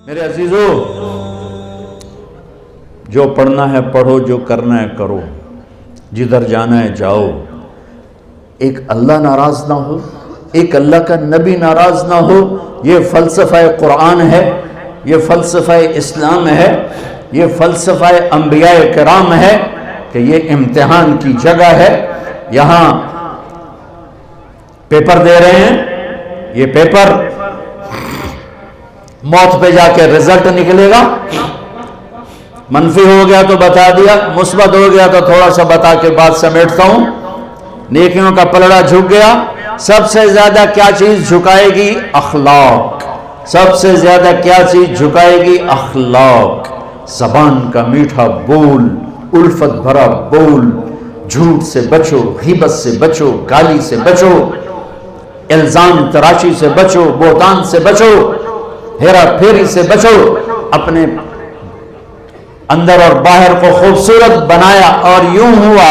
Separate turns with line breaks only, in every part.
میرے عزیزو، جو پڑھنا ہے پڑھو، جو کرنا ہے کرو، جدھر جانا ہے جاؤ، ایک اللہ ناراض نہ ہو، ایک اللہ کا نبی ناراض نہ ہو۔ یہ فلسفہ قرآن ہے، یہ فلسفہ اسلام ہے، یہ فلسفہ انبیاء کرام ہے کہ یہ امتحان کی جگہ ہے۔ یہاں پیپر دے رہے ہیں، یہ پیپر موت پہ جا کے رزلٹ نکلے گا۔ منفی ہو گیا تو بتا دیا، مثبت ہو گیا تو تھوڑا سا بتا کے بات سمیٹتا ہوں۔ نیکیوں کا پلڑا جھک گیا۔ سب سے زیادہ کیا چیز جھکائے گی؟ اخلاق۔ سب سے زیادہ کیا چیز جھکائے گی؟ اخلاق۔ زبان کا میٹھا بول، الفت بھرا بول، جھوٹ سے بچو، غیبت سے بچو، گالی سے بچو، الزام تراشی سے بچو، بہتان سے بچو، ہیرا پھیری سے بچو۔ اپنے اندر اور باہر کو خوبصورت بنایا اور یوں ہوا،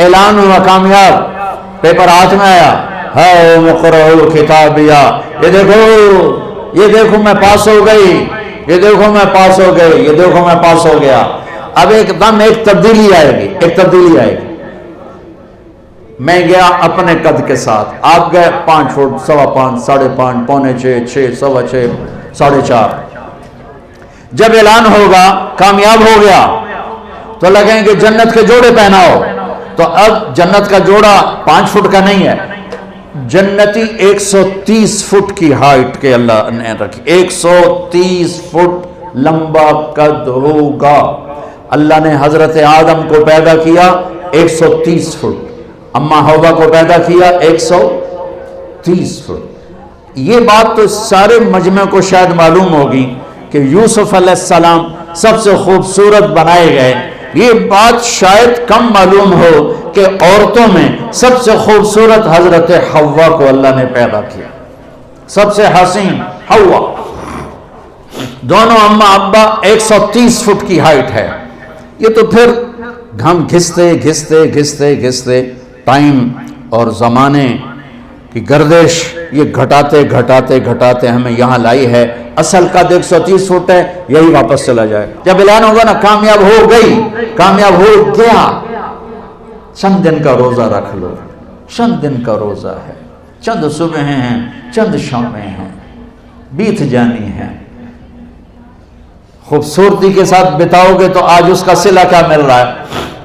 اعلان ہوا کامیاب، پیپر ہاتھ میں آیا، ہاؤ مقرؤ کتابیہ، یہ دیکھو میں پاس ہو گئی، یہ دیکھو میں پاس ہو گئی، یہ دیکھو میں پاس ہو گیا۔ اب ایک دم ایک تبدیلی آئے گی، ایک تبدیلی آئے گی۔ میں گیا اپنے قد کے ساتھ، آپ گئے 5 فٹ، 5.25، 5.5، 5.25، 6، 6.25، 4.5۔ جب اعلان ہوگا کامیاب ہو گیا تو لگیں گے جنت کے جوڑے پہناؤ، تو اب جنت کا جوڑا 5 فٹ کا نہیں ہے، جنتی 130 فٹ کی ہائٹ کے اللہ نے رکھی، 130 فٹ لمبا قد ہوگا۔ اللہ نے حضرت آدم کو پیدا کیا 130 فٹ، اماں حوا کو پیدا کیا 130 فٹ۔ یہ بات تو سارے مجمع کو شاید معلوم ہوگی کہ یوسف علیہ السلام سب سے خوبصورت بنائے گئے۔ یہ بات شاید کم معلوم ہو کہ عورتوں میں سب سے خوبصورت حضرت حوا کو اللہ نے پیدا کیا، سب سے حسین حوا۔ دونوں اماں ابا 130 فٹ کی ہائٹ ہے۔ یہ تو پھر ہم گھستے گھستے گھستے گھستے ٹائم اور زمانے کی گردش یہ گھٹاتے گھٹاتے گھٹاتے ہمیں یہاں لائی ہے۔ اصل قد 130 فٹ ہے، یہی واپس چلا جائے۔ جب اعلان ہوگا نا کامیاب ہو گئی، کامیاب ہو گیا، چند دن کا روزہ رکھ لو، چند دن کا روزہ ہے، چند صبحیں ہیں، چند شامیں ہیں، بیت جانی ہیں۔ خوبصورتی کے ساتھ بتاؤ گے تو آج اس کا صلہ کیا مل رہا ہے؟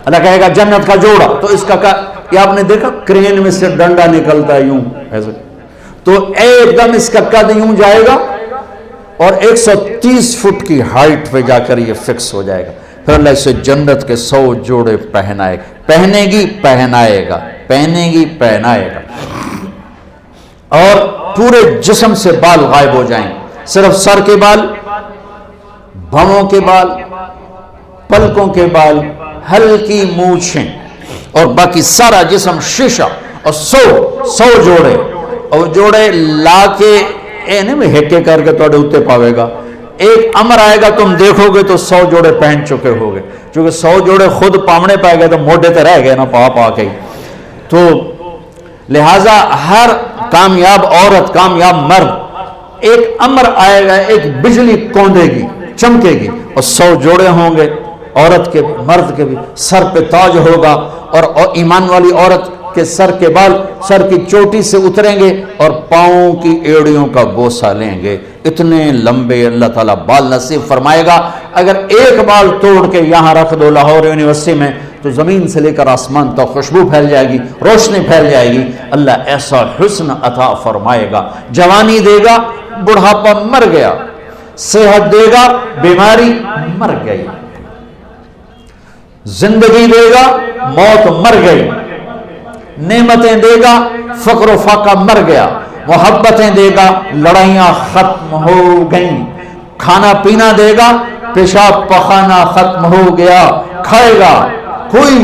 اللہ کہے گا جنت کا جوڑا، تو اس کا یہ آپ نے دیکھا کرین میں سے ڈنڈا نکلتا ہے یوں ایسے، تو ایک دم اس کا قد یوں جائے گا اور 130 فٹ کی ہائٹ پہ جا کر یہ فکس ہو جائے گا۔ پھر اللہ اسے جنت کے 100 جوڑے پہنائے گا، پہنے گی پہنائے گا، پہنے گی پہنائے گا، اور پورے جسم سے بال غائب ہو جائیں، صرف سر کے بال، بھووں کے بال، پلکوں کے بال، ہلکی مونچھیں، اور باقی سارا جسم شیشہ، اور 100 جوڑے، اور جوڑے لا کے نہیں ہیکے کر کے توڑے اتے پاوے گا۔ ایک امر آئے گا تم دیکھو گے تو 100 جوڑے پہن چکے ہوگے، چونکہ 100 جوڑے خود پامنے پائے گئے تو موڈے تے رہ گئے نا پا کے۔ تو لہٰذا ہر کامیاب عورت، کامیاب مرد، ایک امر آئے گا، ایک بجلی کوندے گی، چمکے گی، اور 100 جوڑے ہوں گے عورت کے، مرد کے بھی، سر پہ تاج ہوگا، اور ایمان والی عورت کے سر کے بال سر کی چوٹی سے اتریں گے اور پاؤں کی ایڑیوں کا بوسہ لیں گے۔ اتنے لمبے اللہ تعالیٰ بال نصیب فرمائے گا۔ اگر ایک بال توڑ کے یہاں رکھ دو لاہور یونیورسٹی میں تو زمین سے لے کر آسمان تک خوشبو پھیل جائے گی، روشنی پھیل جائے گی۔ اللہ ایسا حسن عطا فرمائے گا، جوانی دے گا، بڑھاپا مر گیا، صحت دے گا، بیماری مر گئی، زندگی دے گا، موت مر گئی، نعمتیں دے گا، فقر و فاقہ مر گیا، محبتیں دے گا، لڑائیاں ختم ہو گئیں، کھانا پینا دے گا، پیشاب پخانا ختم ہو گیا، کھائے گا کوئی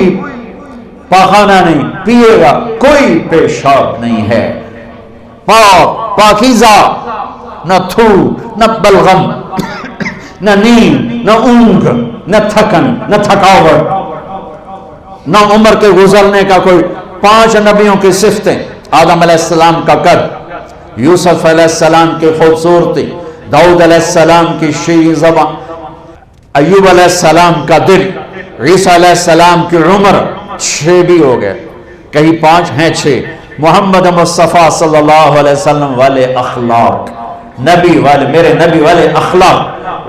پاخانہ نہیں، پیے گا کوئی پیشاب نہیں ہے، پاک پاکیزہ، نہ تھو نہ بلغم، نہ نیند نہ اونگ نہ تھکن نہ تھکاوٹ، نہ عمر کے گزرنے کا کوئی۔ 5 نبیوں کی صفتیں، آدم علیہ السلام کا قد، یوسف علیہ السلام کی خوبصورتی، दाऊद अलैहिस्सलाम की शीरीं ज़बान, अय्यूब अलैहिस्सलाम का दिल, ईसा अलैहिस्सलाम की उम्र, 6 भी हो गए, कहीं 5 हैं 6। मोहम्मद मुस्तफ़ा सल्लल्लाहु अलैहि वसल्लम वाले अखलाक, नबी वाले, मेरे नबी वाले अखलाक,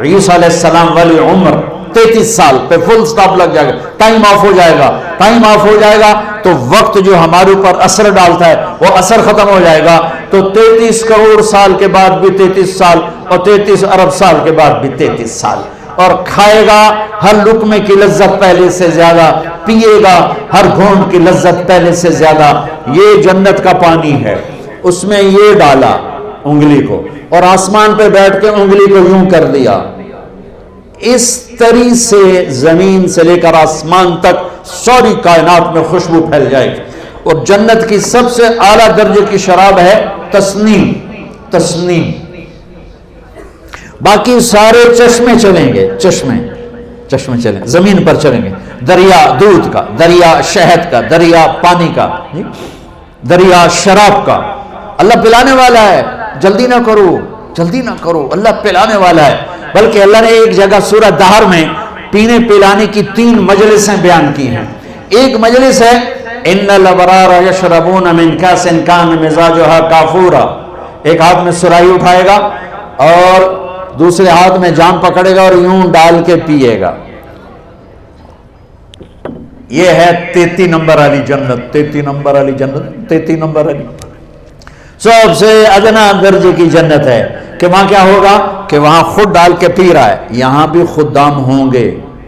ईसा अलैहिस्सलाम वाली उम्र 33 साल पे फुल स्टॉप लग जाएगा, टाइम ऑफ हो जाएगा। टाइम ऑफ हो जाएगा तो वक्त जो हमारे ऊपर असर डालता है वो असर खत्म हो जाएगा। तो 33 करोड़ साल के बाद भी 33 साल और 33 अरब साल के बाद भी 33 साल। और खाएगा हर लुकमे की लज्जत पहले से ज्यादा, पिएगा हर घूंट की लज्जत पहले से ज्यादा। ये जन्नत का पानी है, उसमें ये डाला उंगली को और आसमान पे बैठ के उंगली को यूं कर दिया, इस तरी से जमीन से लेकर आसमान तक सारी कायनात में खुशबू फैल जाएगी। और जन्नत की सबसे आला दर्जे की शराब है तस्नीम, तस्नीम। बाकी सारे चश्मे चलेंगे, चश्मे चलें, जमीन पर चलेंगे, दरिया दूध का, दरिया शहद का, दरिया पानी का, दरिया शराब का। अल्लाह पिलाने वाला है, जल्दी ना करो, जल्दी ना करो, अल्लाह पिलाने वाला है। बल्कि अल्लाह ने एक जगह सूरह दहर में पीने पिलाने की 3 मजलिसें बयान की हैं। एक मजलिस है इन्नल अबरार यशरबून मिन कासिन कान मिजाजुहा काफूरा, एक हाथ में सुराही उठाएगा और दूसरे हाथ में जाम पकड़ेगा और यूं डाल के पिएगा। ये है 33 नंबर वाली जन्नत, 33 नंबर वाली जन्नत, 33 नंबर वाली सबसे अदना दर्जे की जन्नत है। कि वहां क्या होगा कि वहां खुद डाल के पी रहा है, यहां भी खुदाम होंगे,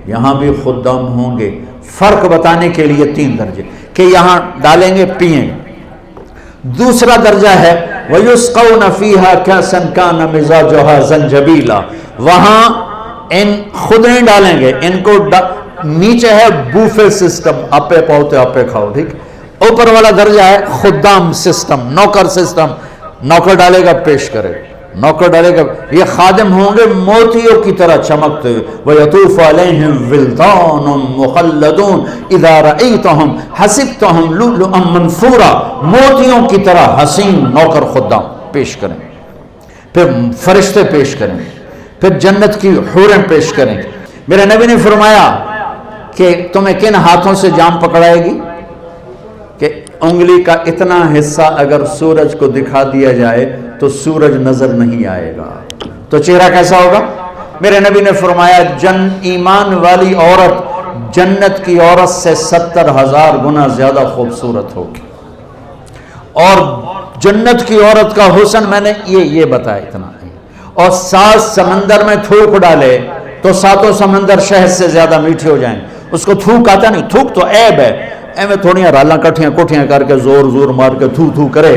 यहां भी खुदाम होंगे। फर्क बताने के लिए 3 दर्जे कि यहां डालेंगे पिएंगे। दूसरा दर्जा है वयुस्कौन फीहा कासन कान मिजाजुहा ज़ंजबीला, वहां इन खुद नहीं डालेंगे, इनको नीचे है बूफे सिस्टम, आपे पौते आपे खाओ, ठीक। ऊपर वाला दर्जा है खुदाम सिस्टम, नौकर सिस्टम, नौकर डालेगा पेश करेगा, नौकर डालेगा। ये खादिम होंगे मोतियों की तरह चमकते हुए, वयतूफ़ अलैहिम विल्दानुम मुखल्लदून इज़ा रअयतहुम हसिबतहुम लुलुअम मंसूरा, मोतियों की तरह हसीन नौकर खुदाम पेश करें। फिर फरिश्ते पेश करें, फिर जन्नत की हूरें पेश करें। मेरे नबी ने फरमाया कि तुम्हें किन हाथों से जाम पकड़ाएगी कि उंगली का इतना हिस्सा अगर सूरज को दिखा दिया जाए तो सूरज नजर नहीं आएगा, तो चेहरा कैसा होगा? मेरे नबी ने फरमाया ईमान वाली औरत जन्नत की औरत से 70,000 गुना ज्यादा खूबसूरत होगी। और जन्नत की औरत का हुस्न मैंने ये बताया इतना। और 7 समंदर में थूक डाले तो 7 समंदर शहद से ज्यादा मीठे हो जाएंगे। उसको थूक आता नहीं, थूक तो ऐब है, एवं थोड़ियां राला कठियां कोठियां करके जोर जोर मार के थू थू करे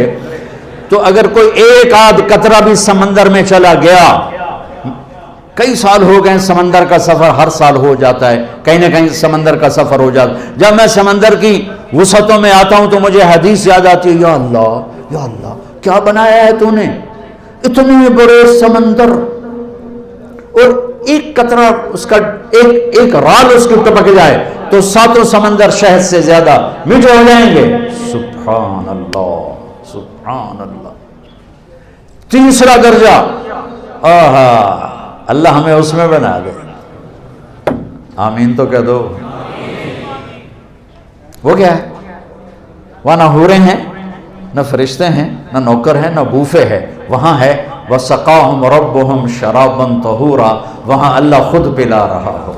तो अगर कोई एक आध कतरा भी समंदर में चला गया, कई साल हो गए समंदर का सफर हर साल हो जाता है, कहीं ना कहीं समंदर का सफर हो जाता है। जब मैं समंदर की वसअतों में आता हूं तो मुझे हदीस याद आती है, या अल्लाह क्या बनाया है तूने, इतने बड़े समंदर और एक कतरा उसका एक राल उसके टपक जाए तो 7 समंदर शहद से ज्यादा मीठे हो जाएंगे। सुभान अल्लाह, सुभान अल्लाह। तीसरा दर्जा, आहा, अल्लाह हमें उसमें बना दे, आमीन तो कह दो। वो क्या है? वहां ना हूरें हैं, न फरिश्ते हैं, न नौकर हैं, न बूफे है। वहां है वसक़ाहुम रब्बुहुम शराबन तहूरा, वहां अल्लाह खुद पिला रहा हो।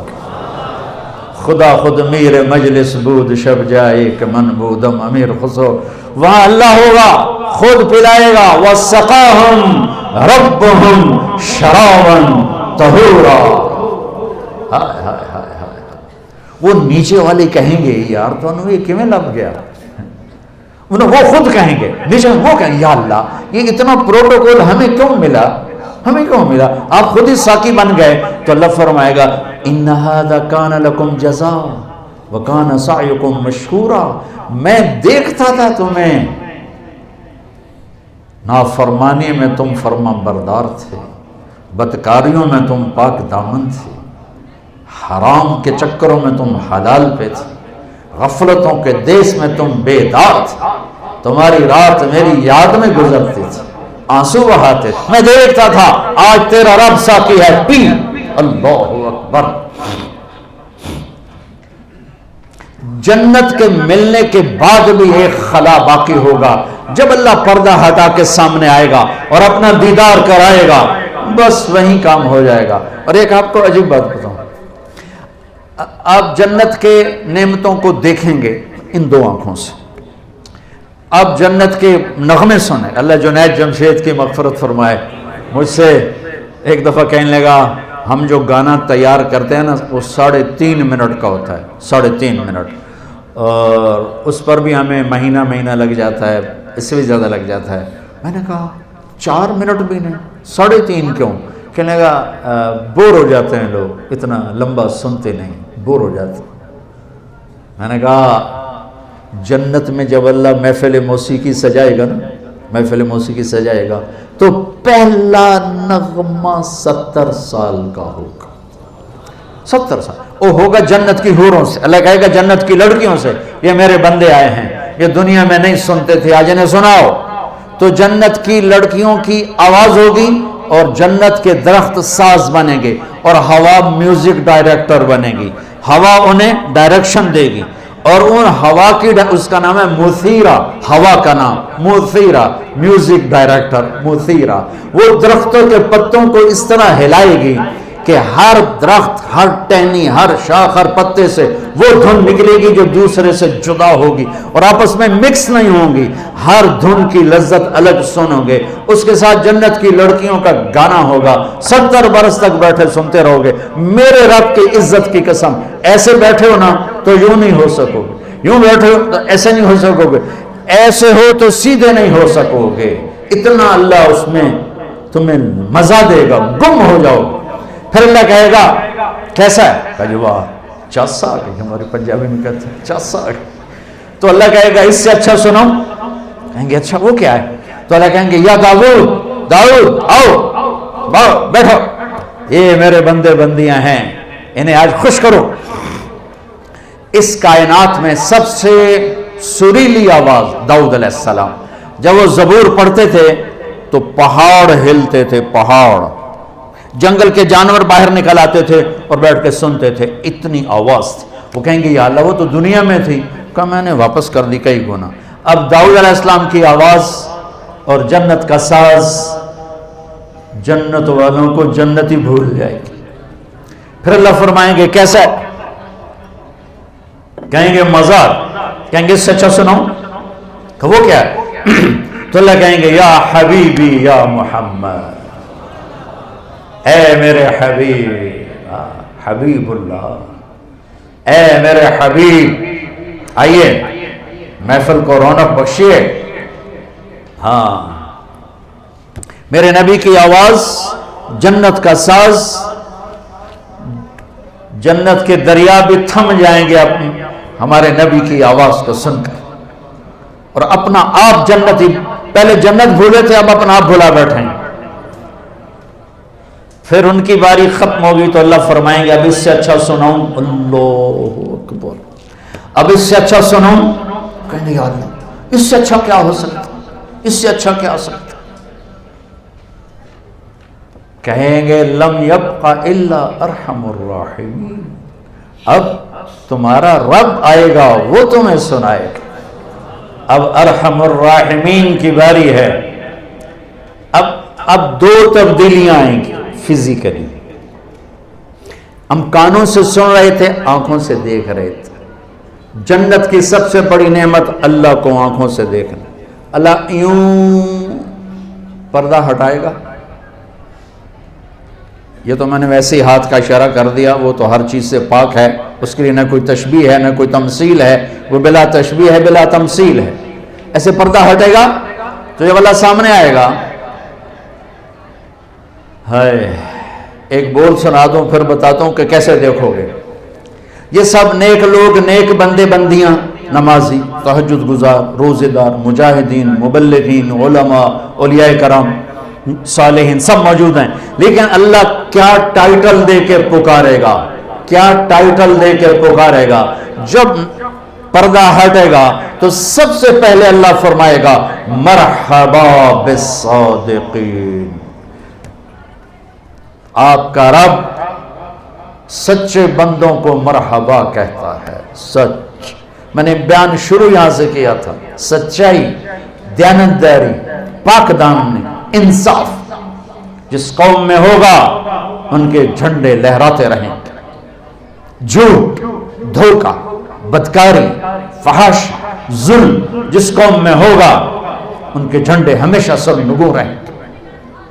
खुदा खुद मीर मजलिस बूद शब जाए के मन बूदम अमीर खुशो, वहां अल्लाह होगा खुद पिलाएगा। वसक़ाहुम रब्बुहुम शराबन तहूरा। हाय हाय हाय हाय, वो नीचे वाले कहेंगे यार तो ये किवें लग गया, वो खुद कहेंगे नीचे, वो कहेंगे या अल्लाह ये इतना प्रोटोकॉल हमें क्यों मिला, हमें क्यों मिला, आप खुद ही साकी बन गए। तो अल्लाह फरमाएगा इन्ना हादा कान लकुम जज़ा व कान सअयुकुम मशकूरा, मैं देखता था तुम्हें, नाफरमानी में तुम फरमा बरदार थे, बदकारियों में तुम पाक दामन थे, हराम के चक्करों में तुम हलाल पे थे, गफलतों के देश में तुम बेदार थे, तुम्हारी रात मेरी याद में गुजरती थी, आंसू बहाते, मैं देखता था आज तेरा रब साकी है, पी। अल्लाह अकबर। जन्नत के मिलने के बाद भी एक खला बाकी होगा, जब अल्लाह पर्दा हटा के सामने आएगा और अपना दीदार कराएगा, बस वही काम हो जाएगा। और एक आपको अजीब बात बताऊं, आप जन्नत के नेमतों को देखेंगे इन दो आंखों से, आप जन्नत के नगमे सुने। अल्लाह जुनैद जमशेद की मग़फ़िरत फरमाए, मुझसे एक दफ़ा कहने लगा, हम जो गाना तैयार करते हैं ना वो 3.5 मिनट का होता है, 3.5 मिनट, और उस पर भी हमें महीना लग जाता है, इससे भी ज़्यादा लग जाता है। मैंने कहा 4 मिनट भी नहीं, 3.5 क्यों? कहने लगा बोर हो जाते हैं लोग, इतना लंबा सुनते नहीं, बोर हो जाते। मैंने कहा जन्नत में जब अल्लाह महफिल मौसीकी सजाएगा ना, महफिल मौसीकी सजाएगा, तो पहला नगमा 70 साल का होगा। 70 साल वो होगा जन्नत की हूरों से। अल्लाह कहेगा जन्नत की लड़कियों से, ये मेरे बंदे आए हैं, ये दुनिया में नहीं सुनते थे, आज इन्हें सुनाओ। तो जन्नत की लड़कियों की आवाज होगी और जन्नत के दरख्त साज बनेंगे और हवा म्यूजिक डायरेक्टर बनेगी। हवा उन्हें डायरेक्शन देगी और उन हवा की, उसका नाम है मुसीरा, हवा का नाम मुसीरा, म्यूजिक डायरेक्टर मुसीरा। वो दरख्तों के पत्तों को इस तरह हिलाएगी कि हर दरख्त, हर टहनी, हर शाख, हर पत्ते से वो धुन निकलेगी जो दूसरे से जुदा होगी और आपस में मिक्स नहीं होंगी। हर धुन की लज्जत अलग सुनोगे। उसके साथ जन्नत की लड़कियों का गाना होगा, 70 बरस तक बैठे सुनते रहोगे। मेरे रब की इज्जत की कसम, ऐसे बैठे हो ना तो यूं नहीं हो सकोगे, यूं बैठे हो तो ऐसे नहीं हो सकोगे, ऐसे हो तो सीधे नहीं हो सकोगे। इतना अल्लाह उसमें तुम्हें मजा देगा, गुम हो जाओगे। फिर अल्लाह कहेगा कैसा है? कजुआ चासा, हमारे पंजाबी में कहते हैं चासा। तो अल्लाह कहेगा इससे अच्छा सुनो। कहेंगे अच्छा वो क्या है? तो अल्लाह कहेंगे या दाऊद, दाऊद आओ बैठो, ये मेरे बंदे बंदियां हैं, इन्हें आज खुश करो। इस कायनात में सबसे सुरीली आवाज दाऊद अलैहिस्सलाम, जब वो ज़बूर पढ़ते थे तो पहाड़ हिलते थे, पहाड़, जंगल के जानवर बाहर निकल आते थे और बैठ के सुनते थे, इतनी आवाज थी। वो कहेंगे या अल्लाह वो तो दुनिया में थी। कहा मैंने वापस कर दी कई गुना। अब दाऊद अलैहिस्सलाम की आवाज और जन्नत का साज जन्नत वालों को जन्नती भूल जाएगी। फिर अल्लाह फरमाएंगे कैसा? कहेंगे मजा। कहेंगे इससे अच्छा सुनाओ। तो वो क्या है? तो अल्लाह कहेंगे या हबीबी या मोहम्मद, ए मेरे हबीब, हबीबुल्लाह, ए मेरे हबीब, आइए महफिल को रौनक बख्शिए। हाँ, मेरे नबी की आवाज, जन्नत का साज, जन्नत के दरिया भी थम जाएंगे हमारे नबी की आवाज को सुनकर। और अपना आप जन्नती, पहले जन्नत भूले थे, अब अपना आप भुला बैठे। फिर उनकी बारी खत्म होगी तो अल्लाह फरमाएंगे अब इससे अच्छा सुनाऊं। अल्लाहू अकबर, अब इससे अच्छा सुनाऊं। कहने या अल्लाह इससे अच्छा क्या हो सकता, इससे अच्छा क्या हो सकता? कहेंगे लम यब्का इल्ला अरहमुर राहिमीन, अब तुम्हारा रब आएगा, वो तुम्हें सुनाएगा। अब अरहमुर राहिमीन की बारी है। अब 2 तब्दीलियां आएंगी फिजिकली। हम कानों से सुन रहे थे, आंखों से देख रहे थे। जन्नत की सबसे बड़ी नेमत अल्लाह को आंखों से देखना। अल्लाह यूं पर्दा हटाएगा, ये तो मैंने वैसे ही हाथ का इशारा कर दिया, वो तो हर चीज से पाक है, उसके लिए ना कोई तशबीह है ना कोई तमसील है, वो बिला तशबीह है बिला तमसील है। ऐसे पर्दा हटेगा तो जब अल्लाह सामने आएगा, हाय एक बोल सुना दूं फिर बताता हूं कि कैसे देखोगे। ये सब नेक लोग, नेक बंदे बंदियां, नमाजी, तहज्जुद गुजार, रोजेदार, मुजाहिदीन, मुबल्लिगीन, उलमा, औलिया कराम, सालेहीन सब मौजूद हैं। लेकिन अल्लाह क्या टाइटल दे के पुकारेगा, क्या टाइटल दे के पुकारेगा? जब پردہ ہٹے گا تو سب سے پہلے اللہ فرمائے گا مرحبا بالصادقین، آپ کا رب سچے بندوں کو مرحبا کہتا ہے۔ سچ، میں نے بیان شروع یہاں سے کیا تھا، سچائی، دیانتداری، پاک دامنی، انصاف جس قوم میں ہوگا ان کے جھنڈے لہراتے رہیں گے۔ جھوٹ، دھوکہ، بدکاری، فحش، ظلم جس قوم میں ہوگا ان کے جھنڈے ہمیشہ سب نگوں رہیں گے،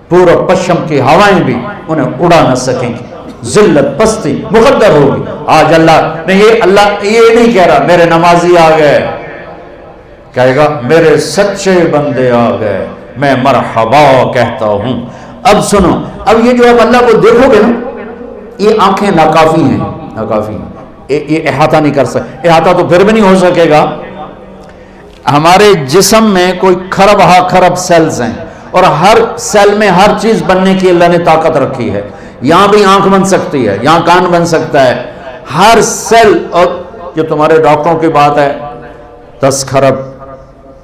پورب پشچم کی ہوائیں بھی انہیں اڑا نہ سکیں گی، ذلت پستی مقدر ہوگی۔ آج اللہ یہ نہیں کہہ رہا میرے نمازی آ گئے، کہے گا میرے سچے بندے آ گئے، میں مرحبا کہتا ہوں۔ اب سنو، اب یہ جو اب اللہ کو دیکھو گے نا، یہ آنکھیں ناکافی ہیں، ناکافی ہیں، یہ احاطہ نہیں کر سکتے، احاطہ تو پھر بھی نہیں ہو سکے گا۔ ہمارے جسم میں کوئی خرب سیلز ہیں، اور ہر سیل میں ہر چیز بننے کی اللہ نے طاقت رکھی ہے۔ یہاں بھی آنکھ بن سکتی ہے، یہاں کان بن سکتا ہے، ہر سیل، اور جو تمہارے ڈاکٹروں کی بات ہے 10 خرب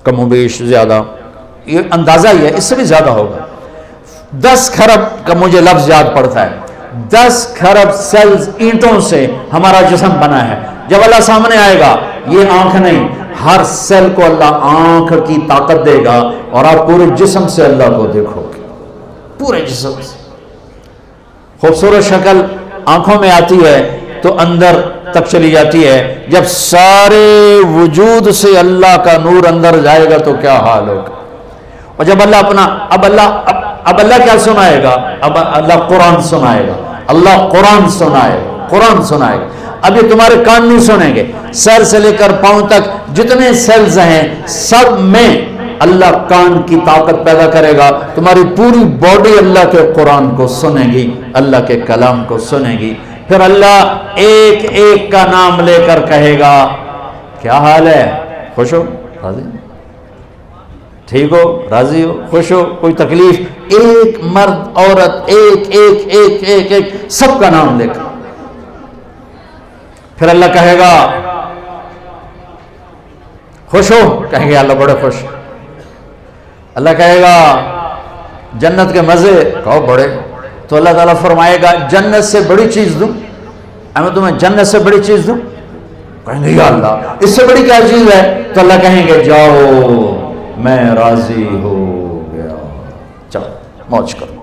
کم و بیش زیادہ، یہ اندازہ ہی ہے، اس سے بھی زیادہ ہوگا۔ 10 خرب کا مجھے لفظ یاد پڑتا ہے، 10 خرب سیلز اینٹوں سے ہمارا جسم بنا ہے۔ جب اللہ سامنے آئے گا، یہ آنکھ نہیں، ہر سیل کو اللہ آنکھ کی طاقت دے گا، اور آپ پورے جسم سے اللہ کو دیکھو گے، پورے جسم سے۔ خوبصورت شکل آنکھوں میں آتی ہے تو اندر تک چلی جاتی ہے، جب سارے وجود سے اللہ کا نور اندر جائے گا تو کیا حال ہوگا۔ اور جب اللہ اب اللہ کیا سنائے گا؟ اب اللہ قرآن سنائے گا، اللہ قرآن سنائے گا۔ اب یہ تمہارے کان نہیں سنیں گے، سر سے لے کر پاؤں تک جتنے سیلز ہیں سب میں اللہ کان کی طاقت پیدا کرے گا، تمہاری پوری باڈی اللہ کے قرآن کو سنے گی، اللہ کے کلام کو سنے گی۔ پھر اللہ ایک ایک کا نام لے کر کہے گا کیا حال ہے، خوش ہو، راضی، ٹھیک ہو، راضی ہو، خوش ہو، کوئی تکلیف، ایک مرد عورت ایک ایک ایک ایک ایک سب کا نام لے کر پھر اللہ کہے گا خوش ہو، کہیں گے اللہ بڑے خوش۔ اللہ کہے گا جنت کے مزے، کہو بڑے، تو اللہ تعالیٰ فرمائے گا جنت سے بڑی چیز دوں، میں تمہیں جنت سے بڑی چیز دوں، کہیں گے یا اللہ اس سے بڑی کیا چیز ہے؟ تو اللہ کہیں گے جاؤ میں راضی ہو گیا، چلو موج کرو۔